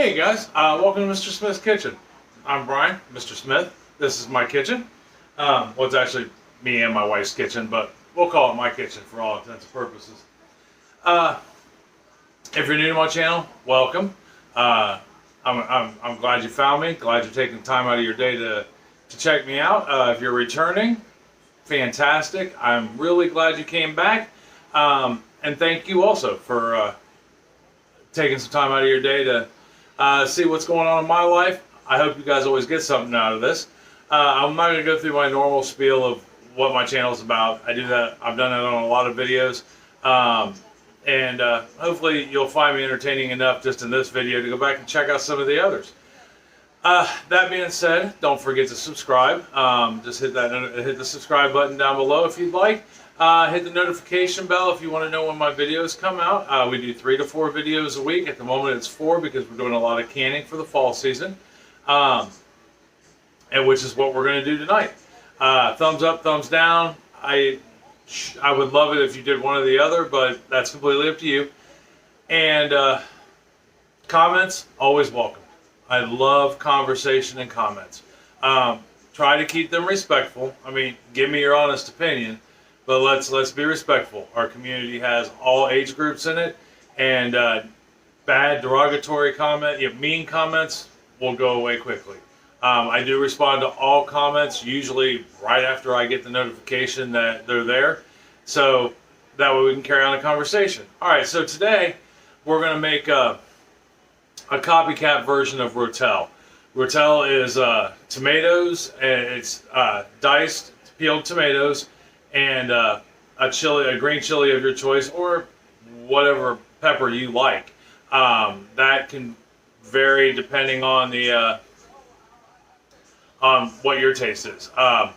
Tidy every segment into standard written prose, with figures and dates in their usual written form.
Hey guys, welcome to Mr. Smith's Kitchen. I'm Brian, Mr. Smith. This is my kitchen. Well, it's actually me and my wife's kitchen, but we'll call it my kitchen for all intents and purposes. If you're new to my channel, welcome. I'm glad you found me. Glad you're taking time out of your day to check me out. If you're returning, fantastic. I'm really glad you came back. And thank you also for taking some time out of your day to see what's going on in my life. I hope you guys always get something out of this. I'm not going to go through my normal spiel of what my channel is about. I do that. I've done that on a lot of videos. And hopefully you'll find me entertaining enough just in this video to go back and check out some of the others. That being said, don't forget to subscribe. Just hit the subscribe button down below if you'd like. Hit the notification bell if you want to know when my videos come out. We do 3 to 4 videos a week. At the moment it's 4 because we're doing a lot of canning for the fall season. And which is what we're going to do tonight. Thumbs up, thumbs down. I would love it if you did one or the other, but that's completely up to you. And comments, always welcome. I love conversation and comments. Try to keep them respectful. I mean, give me your honest opinion, but let's be respectful. Our community has all age groups in it, and bad derogatory comment, mean comments will go away quickly. I do respond to all comments, usually right after I get the notification that they're there, so that way we can carry on a conversation. All right, so today we're going to make a copycat version of Rotel. Rotel is tomatoes, and it's diced, peeled tomatoes, and a green chili of your choice, or whatever pepper you like. That can vary depending on the on what your taste is. I've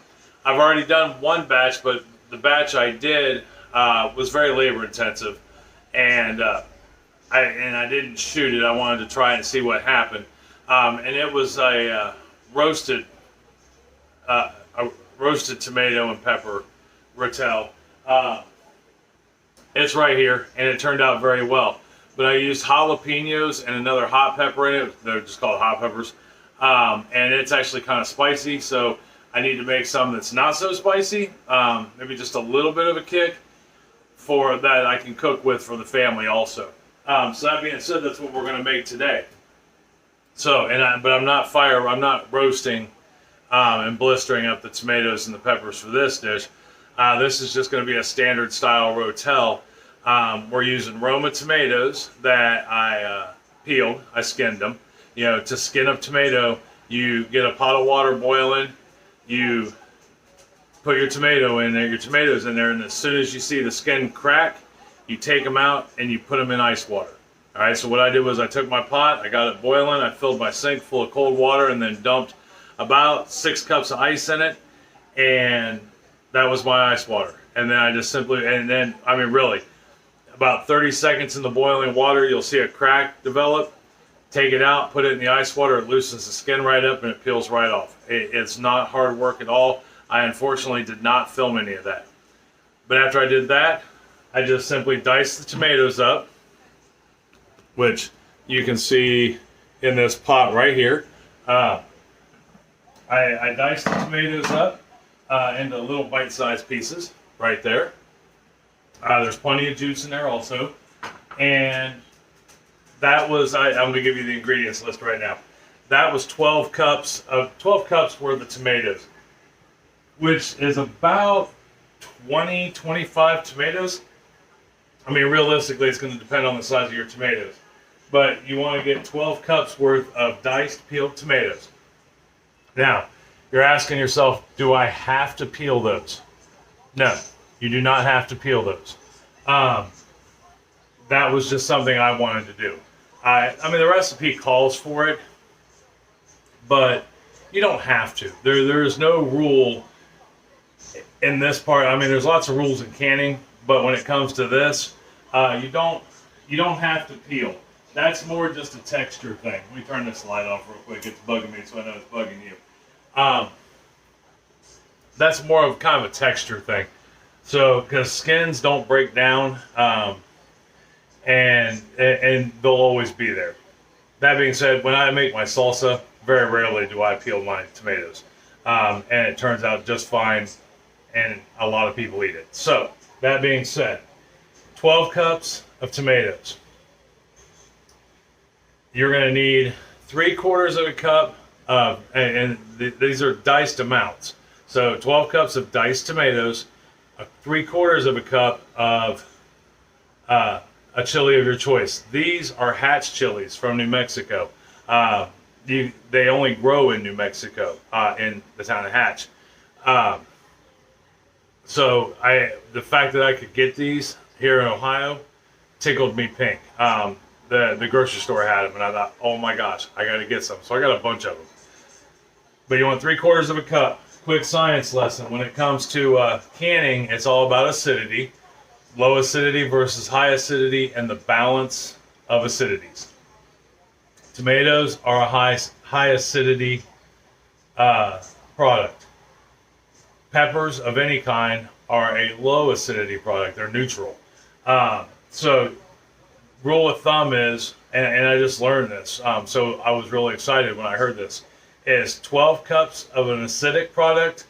already done one batch, but the batch I did was very labor intensive, and I didn't shoot it. I wanted to try and see what happened, and it was a roasted tomato and pepper Rotel. It's right here, and it turned out very well. But I used jalapenos and another hot pepper in it. They're just called hot peppers. And it's actually kind of spicy, so I need to make some that's not so spicy. Maybe just a little bit of a kick for that I can cook with for the family also. So that being said, that's what we're going to make today. So, but I'm not roasting and blistering up the tomatoes and the peppers for this dish. This is just going to be a standard style Rotel. We're using Roma tomatoes that I peeled. I skinned them. You know, to skin a tomato, you get a pot of water boiling, you put your tomatoes in there, and as soon as you see the skin crack, you take them out and you put them in ice water. All right, so what I did was I took my pot, I got it boiling, I filled my sink full of cold water, and then dumped about 6 cups of ice in it, and that was my ice water. And then I just simply, I mean really, about 30 seconds in the boiling water, you'll see a crack develop. Take it out, put it in the ice water, it loosens the skin right up and it peels right off. It's not hard work at all. I unfortunately did not film any of that. But after I did that, I just simply diced the tomatoes up, which you can see in this pot right here. I diced the tomatoes up into little bite-sized pieces right there. There's plenty of juice in there also. And that was, I'm going to give you the ingredients list right now. That was 12 cups worth of tomatoes, which is about 25 tomatoes. I mean, realistically, it's going to depend on the size of your tomatoes. But you want to get 12 cups worth of diced, peeled tomatoes. Now, you're asking yourself, do I have to peel those? No, you do not have to peel those. That was just something I wanted to do. I mean, the recipe calls for it, but you don't have to. There is no rule in this part. I mean, there's lots of rules in canning, but when it comes to this, you don't have to peel. That's more just a texture thing. Let me turn this light off real quick. It's bugging me, so I know it's bugging you. That's more of kind of a texture thing. So, because skins don't break down, and they'll always be there. That being said, when I make my salsa, very rarely do I peel my tomatoes. And it turns out just fine, and a lot of people eat it. So, that being said, 12 cups of tomatoes. You're going to need 3/4 of a cup of, these are diced amounts. So 12 cups of diced tomatoes, 3/4 of a cup of a chili of your choice. These are Hatch chilies from New Mexico. They only grow in New Mexico, in the town of Hatch. So the fact that I could get these here in Ohio tickled me pink. The grocery store had them, and I thought, oh my gosh, I got to get some. So I got a bunch of them. But you want 3/4 of a cup. Quick science lesson. When it comes to canning, it's all about acidity. Low acidity versus high acidity, and the balance of acidities. Tomatoes are a high acidity product. Peppers of any kind are a low acidity product. They're neutral. So rule of thumb is, and I just learned this, so I was really excited when I heard this, is 12 cups of an acidic product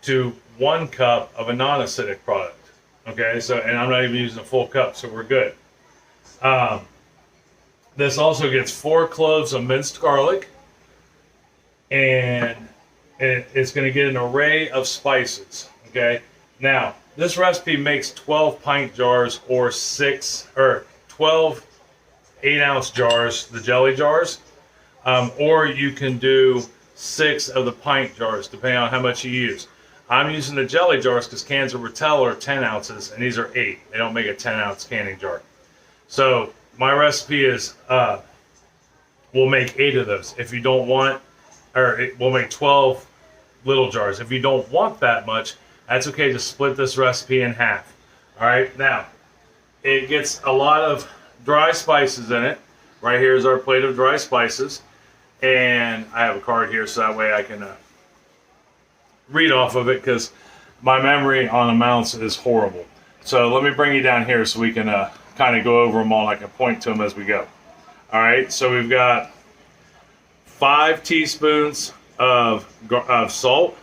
to 1 cup of a non-acidic product. Okay, so, and I'm not even using a full cup, so we're good. This also gets 4 cloves of minced garlic, and it's going to get an array of spices. Okay, now this recipe makes 12 pint jars or 12 8-ounce jars, the jelly jars, or you can do 6 of the pint jars, depending on how much you use. I'm using the jelly jars because cans of Rotel are 10 ounces, and these are 8. They don't make a 10-ounce canning jar. So my recipe is, we'll make 8 of those. If you don't want, we'll make 12 little jars. If you don't want that much, that's okay. Just split this recipe in half. All right. Now, it gets a lot of dry spices in it. Right here is our plate of dry spices, and I have a card here so that way I can read off of it, because my memory on amounts is horrible. So let me bring you down here so we can kind of go over them all, and I can point to them as we go. All right, so we've got 5 teaspoons of salt.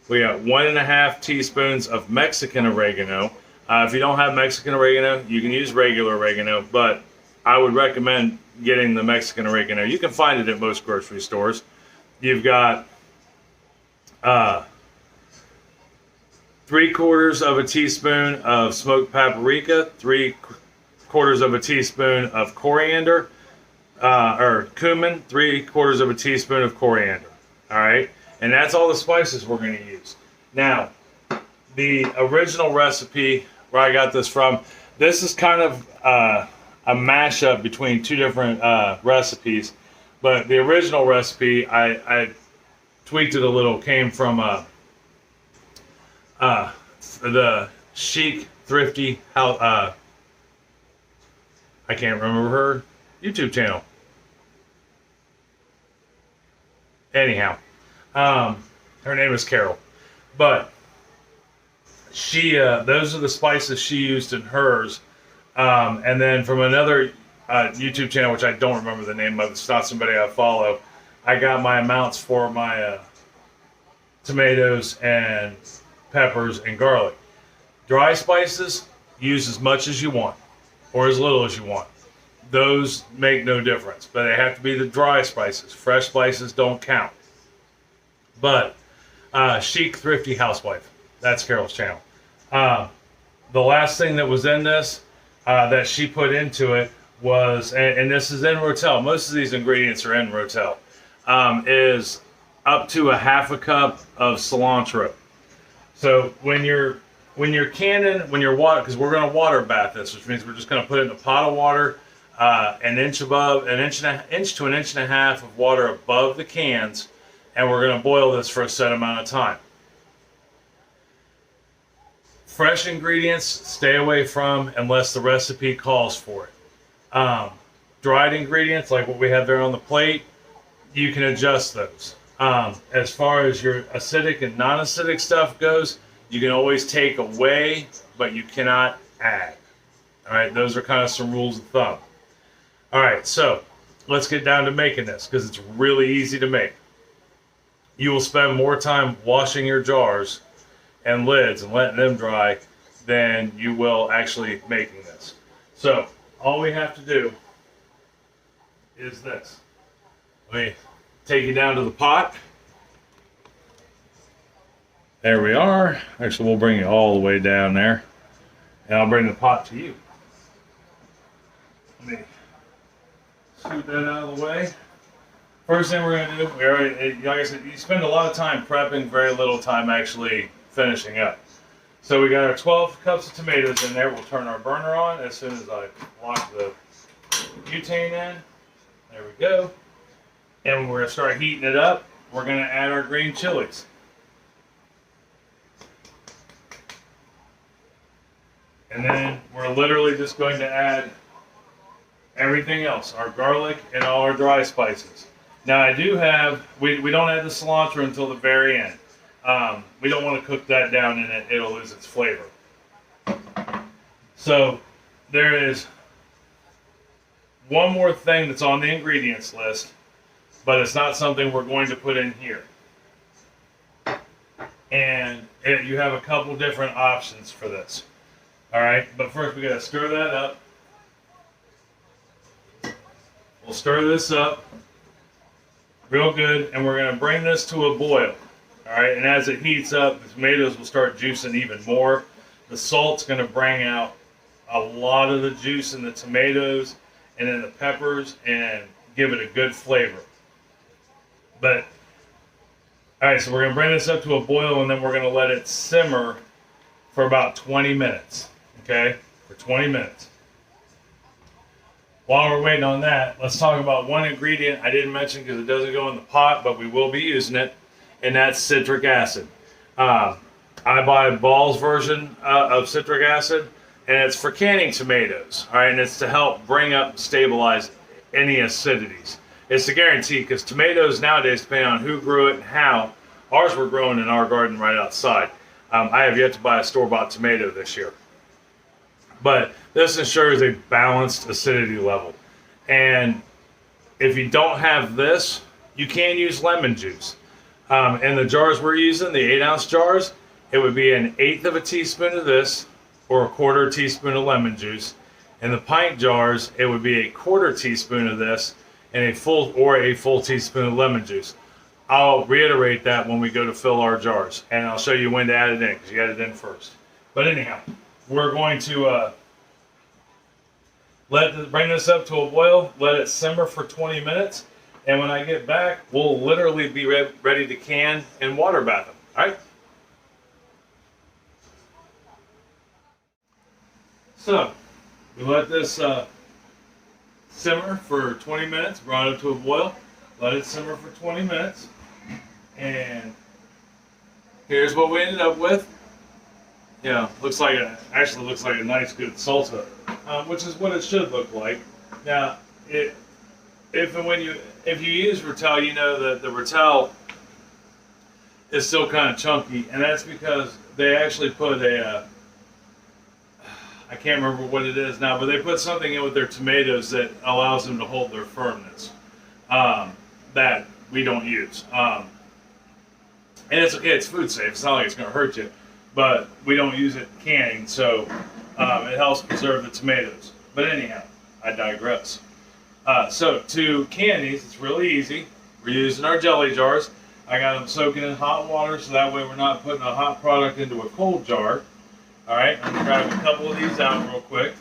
We got 1.5 teaspoons of Mexican oregano. If you don't have Mexican oregano, you can use regular oregano, but I would recommend getting the Mexican oregano. You can find it at most grocery stores. You've got 3/4 of a teaspoon of smoked paprika, 3/4 of a teaspoon of coriander, or cumin, 3/4 of a teaspoon of coriander. All right, and that's all the spices we're going to use. Now, the original recipe where I got this from, this is kind of a mashup between 2 different recipes, but the original recipe, I tweaked it a little, came from the chic, thrifty, I can't remember her YouTube channel. Anyhow, her name is Carol, but she, those are the spices she used in hers. And then from another YouTube channel, which I don't remember the name of, it's not somebody I follow, I got my amounts for my tomatoes and peppers and garlic. Dry spices, use as much as you want or as little as you want. Those make no difference, but they have to be the dry spices. Fresh spices don't count. But Chic Thrifty Housewife, that's Carol's channel. The last thing that was in this that she put into it was, and this is in Rotel, most of these ingredients are in Rotel, is up to 1/2 cup of cilantro. So when you're canning, when you're water, because we're going to water bath this, which means we're just going to put it in a pot of water, an inch to 1.5 inches of water above the cans, and we're going to boil this for a set amount of time. Fresh ingredients, stay away from unless the recipe calls for it. Dried ingredients, like what we have there on the plate, you can adjust those. As far as your acidic and non-acidic stuff goes, you can always take away, but you cannot add. All right, those are kind of some rules of thumb. All right, so let's get down to making this because it's really easy to make. You will spend more time washing your jars and lids and letting them dry than you will actually making this. So all we have to do is this. Let me take you down to the pot. There we are. Actually, we'll bring you all the way down there. And I'll bring the pot to you. Let me scoot that out of the way. First thing we're going to do, like I said, you spend a lot of time prepping, very little time actually finishing up. So we got our 12 cups of tomatoes in there. We'll turn our burner on as soon as I lock the butane in. There we go. And we're going to start heating it up. We're going to add our green chilies. And then we're literally just going to add everything else, our garlic and all our dry spices. Now I do have, we don't add the cilantro until the very end. We don't want to cook that down in it, it'll lose its flavor. So there is one more thing that's on the ingredients list, but it's not something we're going to put in here. And you have a couple different options for this. Alright, but first we gotta stir that up. We'll stir this up real good, and we're gonna bring this to a boil. Alright, and as it heats up, the tomatoes will start juicing even more. The salt's gonna bring out a lot of the juice in the tomatoes and in the peppers and give it a good flavor. But, alright, so we're gonna bring this up to a boil, and then we're gonna let it simmer for about 20 minutes. Okay, for 20 minutes. While we're waiting on that, let's talk about one ingredient I didn't mention because it doesn't go in the pot, but we will be using it, and that's citric acid. I buy Ball's version of citric acid, and it's for canning tomatoes. All right, and it's to help bring up and stabilize any acidities. It's a guarantee because tomatoes nowadays, depending on who grew it and how, ours were grown in our garden right outside. I have yet to buy a store-bought tomato this year. But this ensures a balanced acidity level. And if you don't have this, you can use lemon juice. And the jars we're using, the 8-ounce jars, it would be 1/8 of a teaspoon of this or 1/4 teaspoon of lemon juice. In the pint jars, it would be 1/4 teaspoon of this and a full teaspoon of lemon juice. I'll reiterate that when we go to fill our jars, and I'll show you when to add it in because you add it in first. But anyhow, we're going to bring this up to a boil, let it simmer for 20 minutes, and when I get back, we'll literally be ready to can and water bath them. All right? So, we let this simmer for 20 minutes, brought it to a boil, let it simmer for 20 minutes, and here's what we ended up with. Yeah, actually looks like a nice good salsa, which is what it should look like. Now, if you use Rotel, you know that the Rotel is still kind of chunky, and that's because they actually put I can't remember what it is now, but they put something in with their tomatoes that allows them to hold their firmness that we don't use. And it's okay, it's food safe. It's not like it's going to hurt you. But we don't use it canning, so it helps preserve the tomatoes. But anyhow, I digress. So to can these, it's really easy. We're using our jelly jars. I got them soaking in hot water, so that way we're not putting a hot product into a cold jar. All right, I'm gonna grab a couple of these out real quick.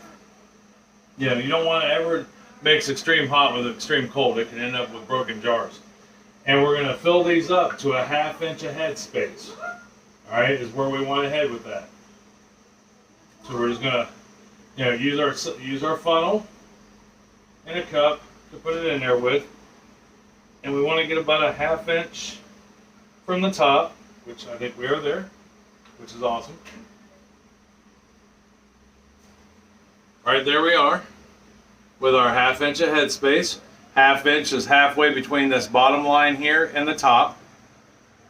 You know, you don't want to ever mix extreme hot with extreme cold. It can end up with broken jars. And we're gonna fill these up to a 1/2 inch of head space. All right, is where we want to head with that. So we're just gonna, use our funnel and a cup to put it in there with, and we want to get about a 1/2 inch from the top, which I think we are there, which is awesome. All right, there we are with our 1/2 inch of head space. 1/2 inch is halfway between this bottom line here and the top.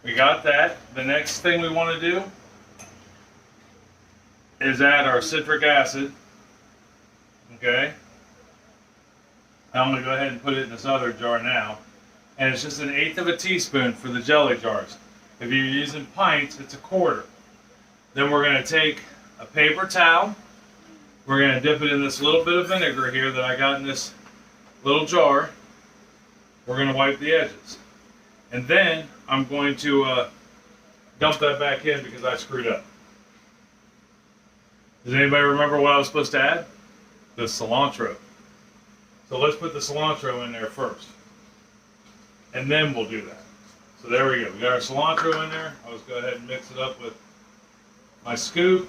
We got that. The next thing we want to do is add our citric acid. Okay. Now I'm going to go ahead and put it in this other jar now. And it's just 1/8 of a teaspoon for the jelly jars. If you're using pints, it's 1/4. Then we're going to take a paper towel. We're going to dip it in this little bit of vinegar here that I got in this little jar. We're going to wipe the edges. And then I'm going to dump that back in because I screwed up. Does anybody remember what I was supposed to add? The cilantro. So let's put the cilantro in there first. And then we'll do that. So there we go. We got our cilantro in there. I'll just go ahead and mix it up with my scoop.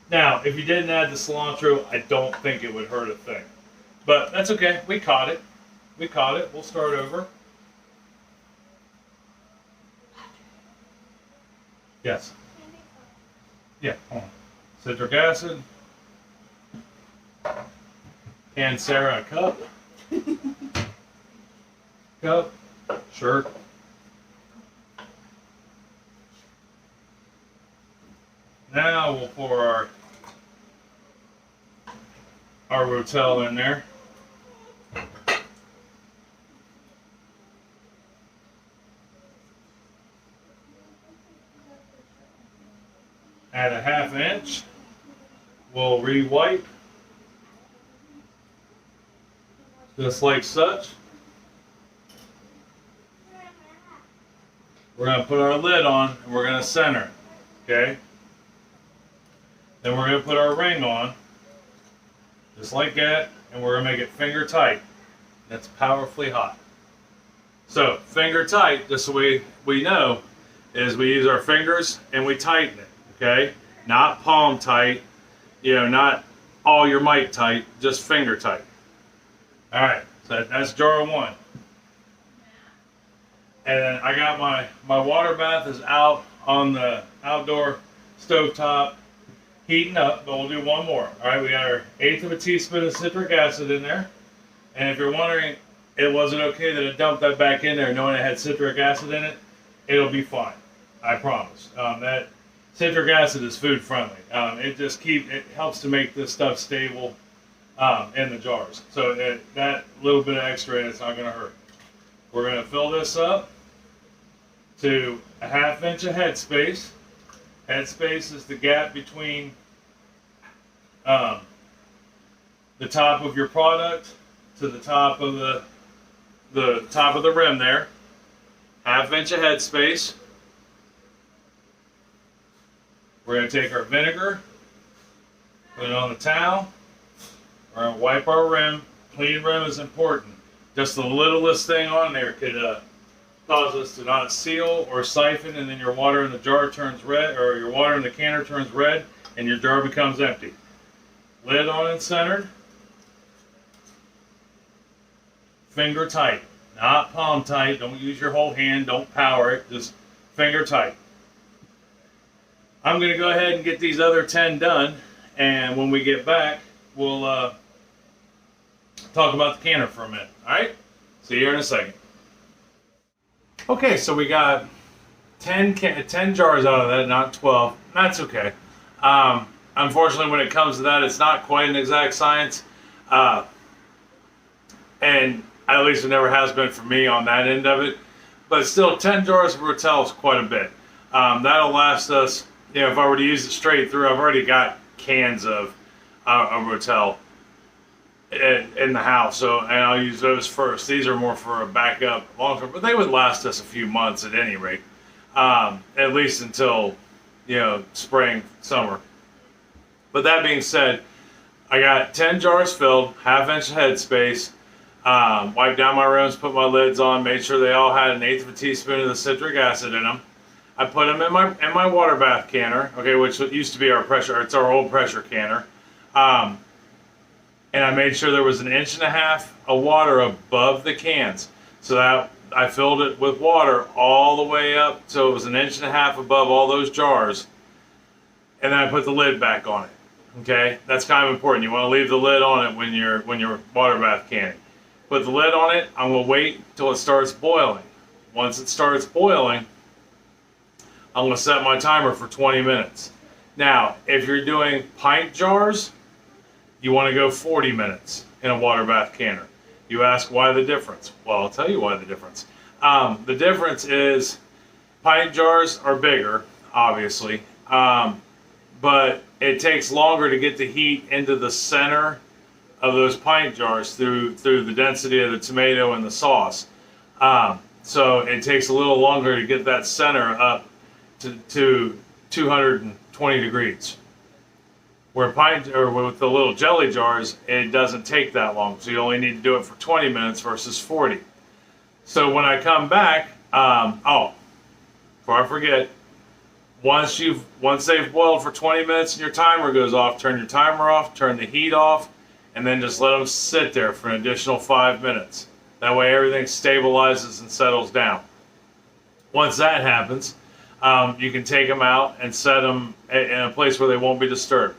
Now, if you didn't add the cilantro, I don't think it would hurt a thing. But that's okay. We caught it. We caught it. We'll start over. Yes. Yeah, hold on. Citric acid. And Sarah a cup. Cup. Sure. Now we'll pour our Rotel in there. Add a 1/2 inch. We'll re-wipe. Just like such. We're going to put our lid on and we're going to center it. Okay? Then we're going to put our ring on. Just like that. And we're going to make it finger tight. That's powerfully hot. So, finger tight, just so we know, is we use our fingers and we tighten it. Okay? Not palm tight. You know, not all your might tight. Just finger tight. Alright, so that's jar 1. And then I got my water bath is out on the outdoor stovetop heating up, but we'll do one more. Alright, we got our 1/8 of a teaspoon of citric acid in there. And if you're wondering, was it okay that I dumped that back in there knowing it had citric acid in it? It'll be fine. I promise. That citric acid is food friendly. It helps to make this stuff stable in the jars. So that little bit of extra, it's not going to hurt. We're going to fill this up to a 1/2 inch of headspace. Headspace is the gap between the top of your product to the top of the top of the rim there. 1/2 inch of headspace. We're going to take our vinegar, put it on the towel. We're going to wipe our rim. Clean rim is important. Just the littlest thing on there could cause us to not seal or siphon, and then your water in the jar turns red, or your water in the canner turns red, and your jar becomes empty. Lid on and centered. Finger tight, not palm tight. Don't use your whole hand. Don't power it. Just finger tight. I'm going to go ahead and get these other 10 done, and when we get back, we'll talk about the canner for a minute. All right? See you here in a second. Okay, so we got 10 jars out of that, not 12. That's okay. Unfortunately, when it comes to that, it's not quite an exact science. And at least it never has been for me on that end of it. But still, 10 jars of Rotel is quite a bit. That'll last us, you know, if I were to use it straight through, I've already got cans of Rotel in the house, so, and I'll use those first. These are more for a backup long term, but they would last us a few months at any rate, at least until, you know, spring, summer. But that being said, I got 10 jars filled, 1/2 inch headspace, wiped down my rims, put my lids on, made sure they all had 1/8 of a teaspoon of the citric acid in them. I put them in my water bath canner, okay, which used to be our pressure. It's our old pressure canner. And I made sure there was 1.5 inches of water above the cans, so that I filled it with water all the way up, so it was 1.5 inches above all those jars. And then I put the lid back on it. Okay, that's kind of important. You want to leave the lid on it when you're water bath canning. Put the lid on it. I'm gonna wait until it starts boiling. Once it starts boiling, I'm going to set my timer for 20 minutes. Now, if you're doing pint jars, you want to go 40 minutes. in a water bath canner. You ask why the difference? Well, I'll tell you why the difference. The difference is pint jars are bigger, obviously, but it takes longer to get the heat into the center of those pint jars through the density of the tomato and the sauce. So it takes a little longer to get that center up to 220 degrees. Where with the little jelly jars, it doesn't take that long. So you only need to do it for 20 minutes versus 40. So when I come back, before I forget, once they've boiled for 20 minutes and your timer goes off, turn your timer off, turn the heat off, and then just let them sit there for an additional 5 minutes. That way everything stabilizes and settles down. Once that happens, you can take them out and set them in a place where they won't be disturbed.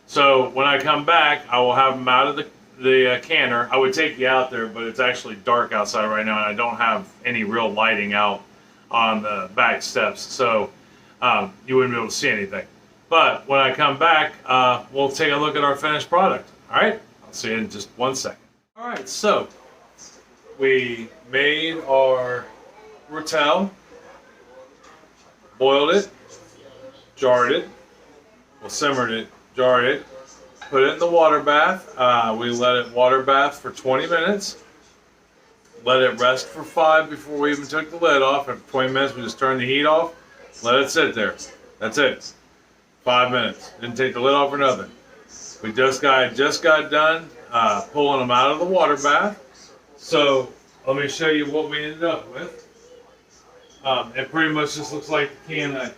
So when I come back, I will have them out of the canner. I would take you out there, but it's actually dark outside right now, and I don't have any real lighting out on the back steps, so you wouldn't be able to see anything. But when I come back, we'll take a look at our finished product. All right? I'll see you in just 1 second. All right, so we made our Rotel, boiled it, jarred it, simmered it, jarred it, put it in the water bath. We let it water bath for 20 minutes. Let it rest for 5 before we even took the lid off. After 20 minutes, we just turned the heat off. Let it sit there. That's it. 5 minutes. Didn't take the lid off or nothing. We just got done pulling them out of the water bath. So let me show you what we ended up with. It pretty much just looks like the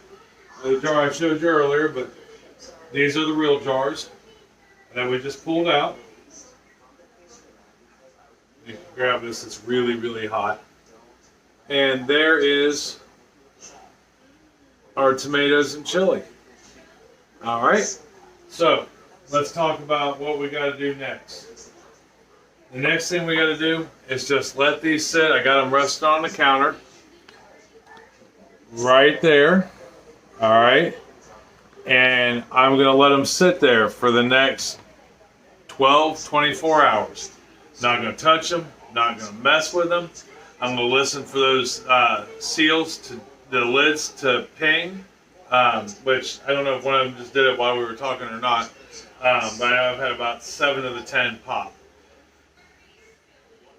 jar I showed you earlier, but these are the real jars that we just pulled out. You can grab this, it's really, really hot. And there is our tomatoes and chili. All right, so let's talk about what we got to do next. The next thing we got to do is just let these sit. I got them resting on the counter right there. All right. And I'm going to let them sit there for the next 12, 24 hours. Not going to touch them, not going to mess with them. I'm going to listen for those seals, the lids to ping, which I don't know if one of them just did it while we were talking or not, but I know I've had about 7 of the 10 pop.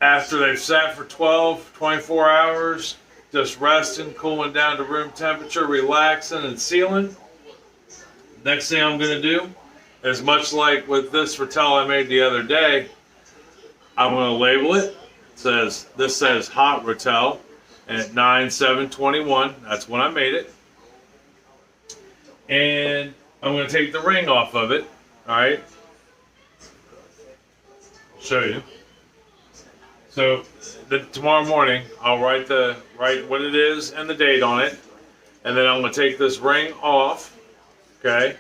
After they've sat for 12, 24 hours, just resting, cooling down to room temperature, relaxing and sealing. Next thing I'm going to do is, much like with this Rotel I made the other day, I'm going to label it. This says hot Rotel at 9/7/21. That's when I made it. And I'm going to take the ring off of it. All right. I'll show you. So tomorrow morning I'll write what it is and the date on it, and then I'm going to take this ring off. Okay,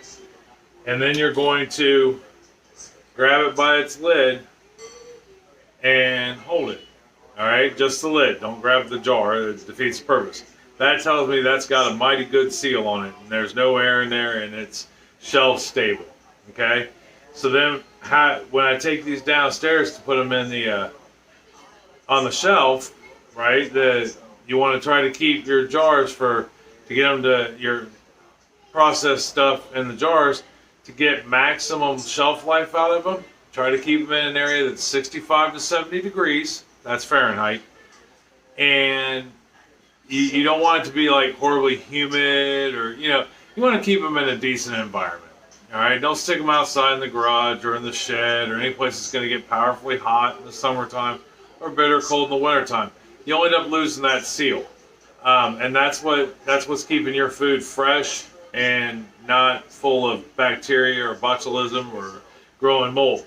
and then you're going to grab it by its lid and hold it. All right, just the lid. Don't grab the jar. It defeats the purpose. That tells me that's got a mighty good seal on it, and there's no air in there, and it's shelf stable. Okay, so then when I take these downstairs to put them in the on the shelf, right? You want to try to keep your jars to get them to your processed stuff in the jars to get maximum shelf life out of them. Try to keep them in an area that's 65 to 70 degrees. That's Fahrenheit. And you don't want it to be like horribly humid, or you want to keep them in a decent environment. All right, don't stick them outside in the garage or in the shed or any place that's going to get powerfully hot in the summertime or bitter cold in the wintertime. You'll end up losing that seal. And that's what's keeping your food fresh and not full of bacteria or botulism or growing mold.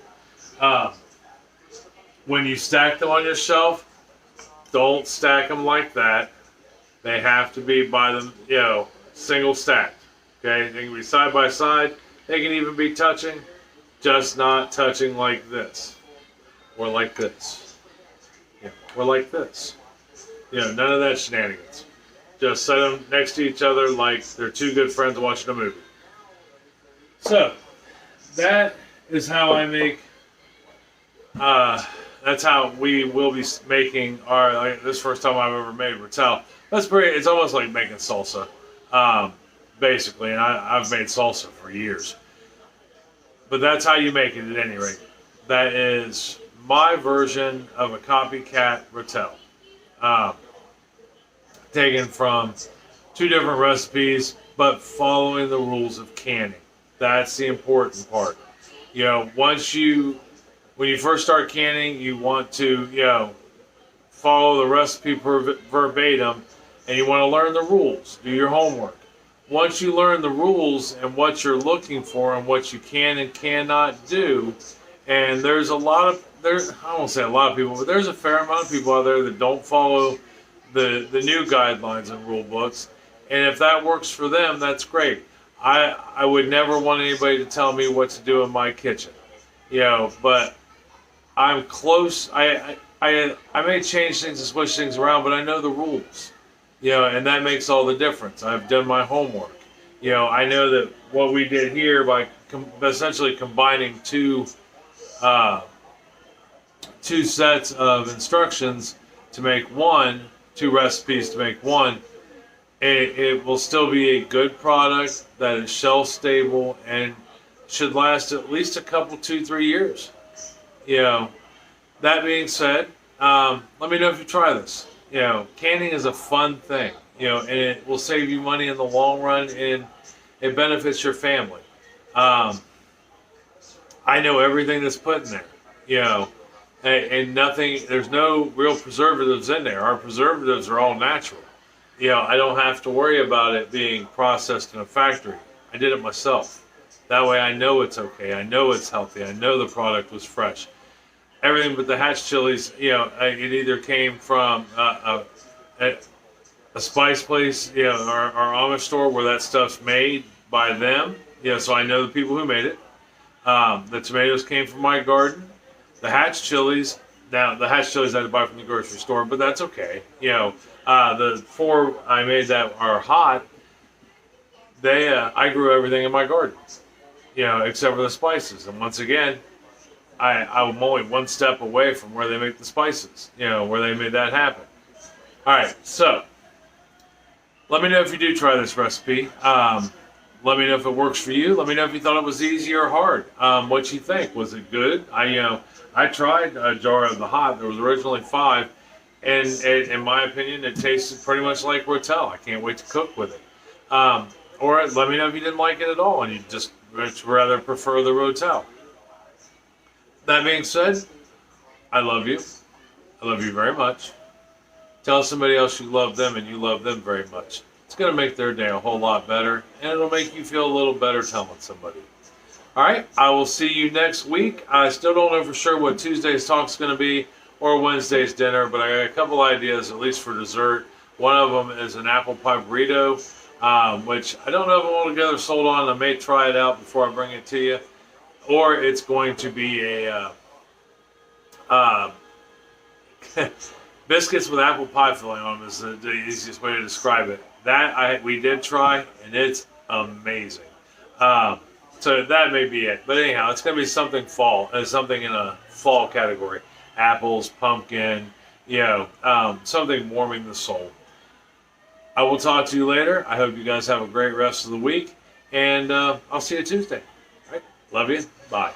When you stack them on your shelf, don't stack them like that. They have to be by them, single stacked. Okay, they can be side by side. They can even be touching, just not touching like this, or like this, or like this. None of that shenanigans. Just set them next to each other like they're two good friends watching a movie. So, that is how I make That's how we will be making our. Like, this first time I've ever made Rotel. That's pretty. It's almost like making salsa, basically. And I've made salsa for years. But that's how you make it at any rate. That is my version of a copycat Rotel. Um, Taken from two different recipes, but following the rules of canning. That's the important part. You know, when you first start canning, you want to, follow the recipe verbatim, and you want to learn the rules, do your homework. Once you learn the rules and what you're looking for and what you can and cannot do, and there's I won't say a lot of people, but there's a fair amount of people out there that don't follow the new guidelines and rule books. And if that works for them, that's great. I would never want anybody to tell me what to do in my kitchen, but I'm close. I may change things and switch things around, but I know the rules, and that makes all the difference. I've done my homework. I know that what we did here by essentially combining two sets of instructions to make two recipes to make one, it will still be a good product that is shelf stable and should last at least a couple, 2-3 years. That being said, let me know if you try this. Canning is a fun thing, and it will save you money in the long run, and it benefits your family. I know everything that's put in there, and nothing, there's no real preservatives in there. Our preservatives are all natural. I don't have to worry about it being processed in a factory. I did it myself. That way I know it's okay. I know it's healthy. I know the product was fresh. Everything but the hatch chilies, it either came from a spice place, or Amish store where that stuff's made by them. So I know the people who made it. The tomatoes came from my garden. The hatch chilies, now the hatch chilies I had to buy from the grocery store, but that's okay. The 4 I made that are hot, I grew everything in my garden, except for the spices. And once again, I'm only one step away from where they make the spices, where they made that happen. All right, so let me know if you do try this recipe. Let me know if it works for you. Let me know if you thought it was easy or hard. What you think? Was it good? I tried a jar of the hot. There was originally 5, and in my opinion, it tasted pretty much like Rotel. I can't wait to cook with it. Or let me know if you didn't like it at all and you just rather prefer the Rotel. That being said, I love you. I love you very much. Tell somebody else you love them and you love them very much. It's going to make their day a whole lot better, and it'll make you feel a little better telling somebody. All right, I will see you next week. I still don't know for sure what Tuesday's talk's going to be or Wednesday's dinner, but I got a couple ideas, at least for dessert. One of them is an apple pie burrito, which I don't know if I'm altogether sold on. I may try it out before I bring it to you. Or it's going to be a biscuits with apple pie filling on them is the easiest way to describe it. That we did try, and it's amazing. So that may be it. But anyhow, it's going to be something something in a fall category. Apples, pumpkin, something warming the soul. I will talk to you later. I hope you guys have a great rest of the week, and I'll see you Tuesday. All right. Love you. Bye.